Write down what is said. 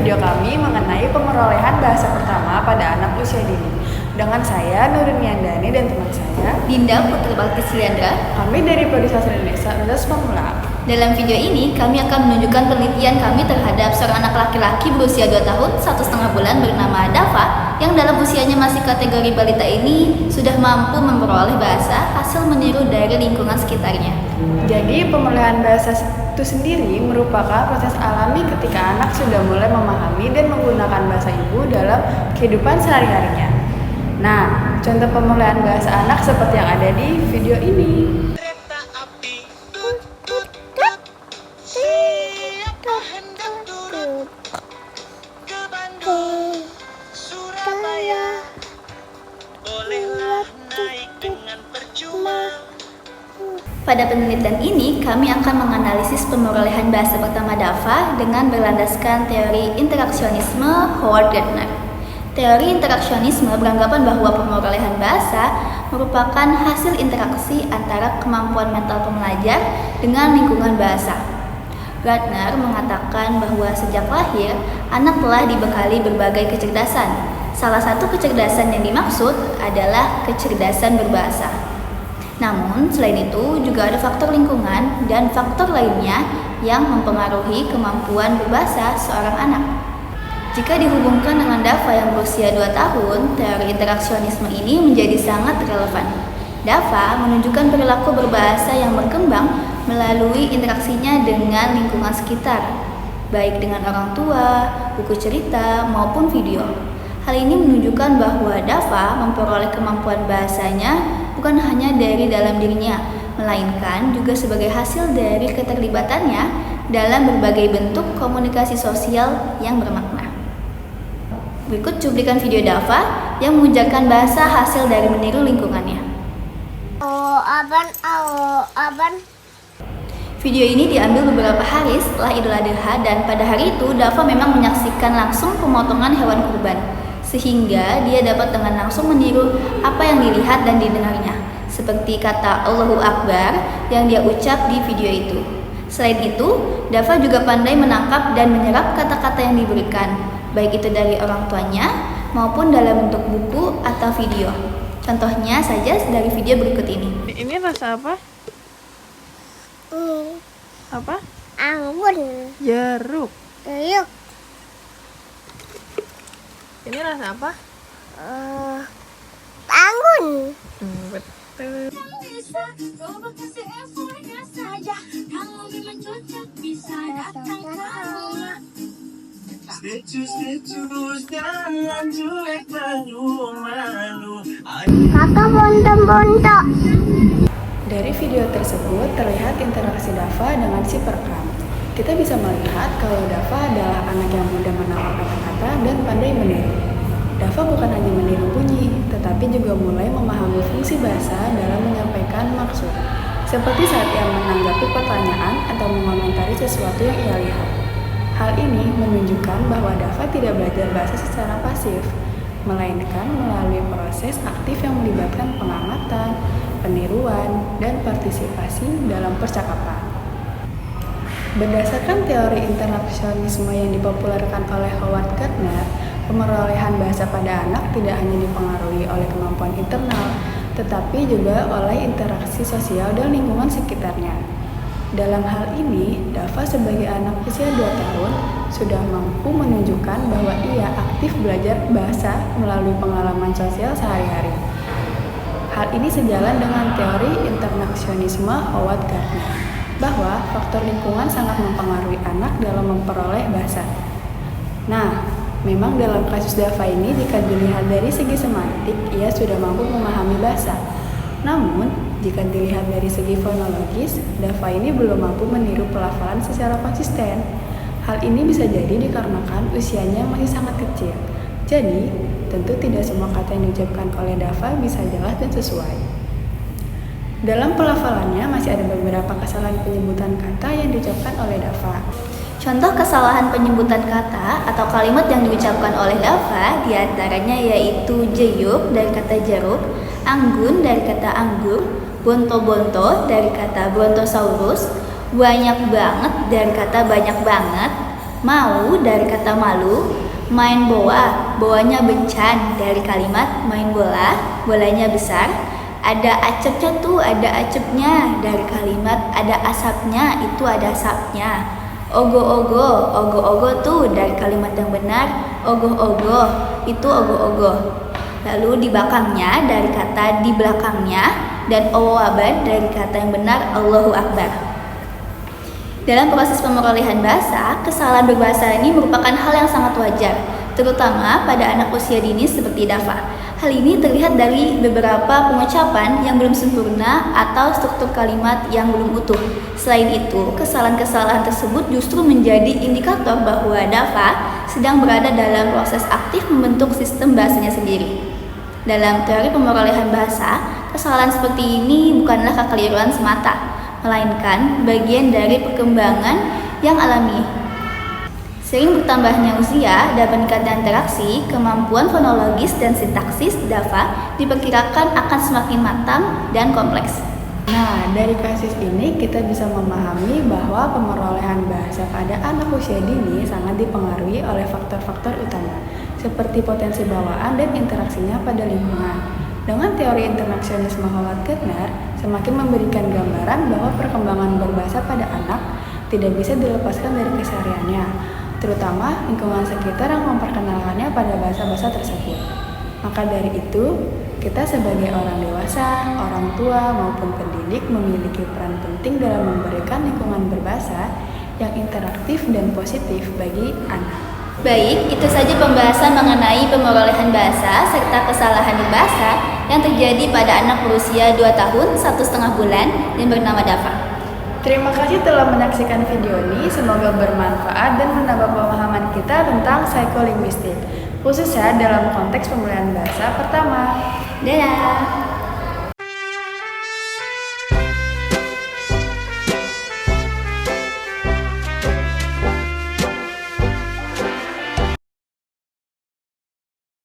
video kami mengenai pemerolehan bahasa pertama pada anak usia dini. Dengan saya, Nurin Yandani, dan teman saya, Dinda Putri Balkisliandra. Kami dari Prodi Sastra Indonesia Universitas Pamulang. Dalam video ini, kami akan menunjukkan penelitian kami terhadap seorang anak laki-laki berusia 2 tahun 1,5 bulan bernama Dava, yang dalam usianya masih kategori balita ini sudah mampu memperoleh bahasa hasil meniru dari lingkungan sekitarnya. Jadi, pemerolehan bahasa itu sendiri merupakan proses alami ketika anak sudah mulai memahami dan menggunakan bahasa ibu dalam kehidupan sehari-harinya. Nah, contoh pemerolehan bahasa anak seperti yang ada di video ini. Pada penelitian ini, kami akan menganalisis pemerolehan bahasa pertama Dava dengan berlandaskan teori interaksionisme Howard Gardner. Teori interaksionisme beranggapan bahwa pemerolehan bahasa merupakan hasil interaksi antara kemampuan mental pembelajar dengan lingkungan bahasa. Gardner mengatakan bahwa sejak lahir, anak telah dibekali berbagai kecerdasan. Salah satu kecerdasan yang dimaksud adalah kecerdasan berbahasa. Namun, selain itu juga ada faktor lingkungan dan faktor lainnya yang mempengaruhi kemampuan berbahasa seorang anak. Jika dihubungkan dengan Dava yang berusia 2 tahun, teori interaksionisme ini menjadi sangat relevan. Dava menunjukkan perilaku berbahasa yang berkembang melalui interaksinya dengan lingkungan sekitar, baik dengan orang tua, buku cerita, maupun video. Hal ini menunjukkan bahwa Dava memperoleh kemampuan bahasanya bukan hanya dari dalam dirinya, melainkan juga sebagai hasil dari keterlibatannya dalam berbagai bentuk komunikasi sosial yang bermakna. Berikut cuplikan video Dava yang mengujarkan bahasa hasil dari meniru lingkungannya. Video ini diambil beberapa hari setelah Idul Adha, dan pada hari itu Dava memang menyaksikan langsung pemotongan hewan kurban, sehingga dia dapat dengan langsung meniru apa yang dilihat dan didengarnya, seperti kata Allahu Akbar yang dia ucap di video itu. Selain itu, Dava juga pandai menangkap dan menyerap kata-kata yang diberikan, baik itu dari orang tuanya maupun dalam bentuk buku atau video. Contohnya saja dari video berikut ini. Ini rasa apa? Apa? Anggun. Jeruk. Yuk. Ini rasa apa? Anggun. Betul. Kakak bontok-bontok. Dari video tersebut terlihat interaksi Dava dengan si perekam. Kita bisa melihat kalau Dava adalah anak yang mudah menangkap kata-kata dan pandai meniru. Dava bukan hanya meniru bunyi, tetapi juga mulai memahami fungsi bahasa dalam menyampaikan maksud, seperti saat ia menanggapi pertanyaan atau mengomentari sesuatu yang ia lihat. Hal ini menunjukkan bahwa Dava tidak belajar bahasa secara pasif, melainkan melalui proses aktif yang melibatkan pengamatan, peniruan, dan partisipasi dalam percakapan. Berdasarkan teori interaksionisme yang dipopulerkan oleh Howard Gardner, pemerolehan bahasa pada anak tidak hanya dipengaruhi oleh kemampuan internal, tetapi juga oleh interaksi sosial dan lingkungan sekitarnya. Dalam hal ini, Dava sebagai anak usia 2 tahun sudah mampu menunjukkan bahwa ia aktif belajar bahasa melalui pengalaman sosial sehari-hari. Hal ini sejalan dengan teori interaksionisme Howard Gardner, bahwa faktor lingkungan sangat mempengaruhi anak dalam memperoleh bahasa. Nah, memang dalam kasus Dava ini jika dilihat dari segi semantik, ia sudah mampu memahami bahasa. Namun, jika dilihat dari segi fonologis, Dava ini belum mampu meniru pelafalan secara konsisten. Hal ini bisa jadi dikarenakan usianya masih sangat kecil. Jadi, tentu tidak semua kata yang diucapkan oleh Dava bisa jelas dan sesuai. Dalam pelafalannya masih ada beberapa kesalahan penyebutan kata yang diucapkan oleh Dava. Contoh kesalahan penyebutan kata atau kalimat yang diucapkan oleh Dava diantaranya yaitu jeyuk dari kata jeruk, anggun dari kata anggur, bonto-bonto dari kata brontosaurus, banyak banget dari kata banyak banget, Mau dari kata malu, main bola, boanya bencan dari kalimat main bola, bolanya besar. Ada acepnya tuh, ada acepnya dari kalimat ada asapnya, itu ada asapnya. Ogo-ogo, ogo-ogo tuh dari kalimat yang benar, ogoh-ogoh, itu ogoh-ogoh. Lalu di belakangnya dari kata di belakangnya, dan Allahu Akbar dari kata yang benar, Allahu Akbar. Dalam proses pemerolehan bahasa, kesalahan berbahasa ini merupakan hal yang sangat wajar, terutama pada anak usia dini seperti Dafa. Hal ini terlihat dari beberapa pengucapan yang belum sempurna atau struktur kalimat yang belum utuh. Selain itu, kesalahan-kesalahan tersebut justru menjadi indikator bahwa Dafa sedang berada dalam proses aktif membentuk sistem bahasanya sendiri. Dalam teori pemerolehan bahasa, kesalahan seperti ini bukanlah kekeliruan semata, melainkan bagian dari perkembangan yang alami. Sering bertambahnya usia dan peningkatan interaksi, kemampuan fonologis dan sintaksis Dafa diperkirakan akan semakin matang dan kompleks. Nah, dari kasus ini kita bisa memahami bahwa pemerolehan bahasa pada anak usia dini sangat dipengaruhi oleh faktor-faktor utama, seperti potensi bawaan dan interaksinya pada lingkungan. Dengan teori internasionisme Howard Gardner, semakin memberikan gambaran bahwa perkembangan berbahasa pada anak tidak bisa dilepaskan dari kesehariannya, terutama lingkungan sekitar yang memperkenalkannya pada bahasa-bahasa tersebut. Maka dari itu, kita sebagai orang dewasa, orang tua, maupun pendidik memiliki peran penting dalam memberikan lingkungan berbahasa yang interaktif dan positif bagi anak. Baik, itu saja pembahasan mengenai pemerolehan bahasa serta kesalahan berbahasa yang terjadi pada anak berusia 2 tahun 1,5 bulan dan bernama Dafa. Terima kasih telah menyaksikan video ini, semoga bermanfaat dan menambah pemahaman kita tentang psikolinguistik, khususnya dalam konteks pemulihan bahasa pertama. Dadah!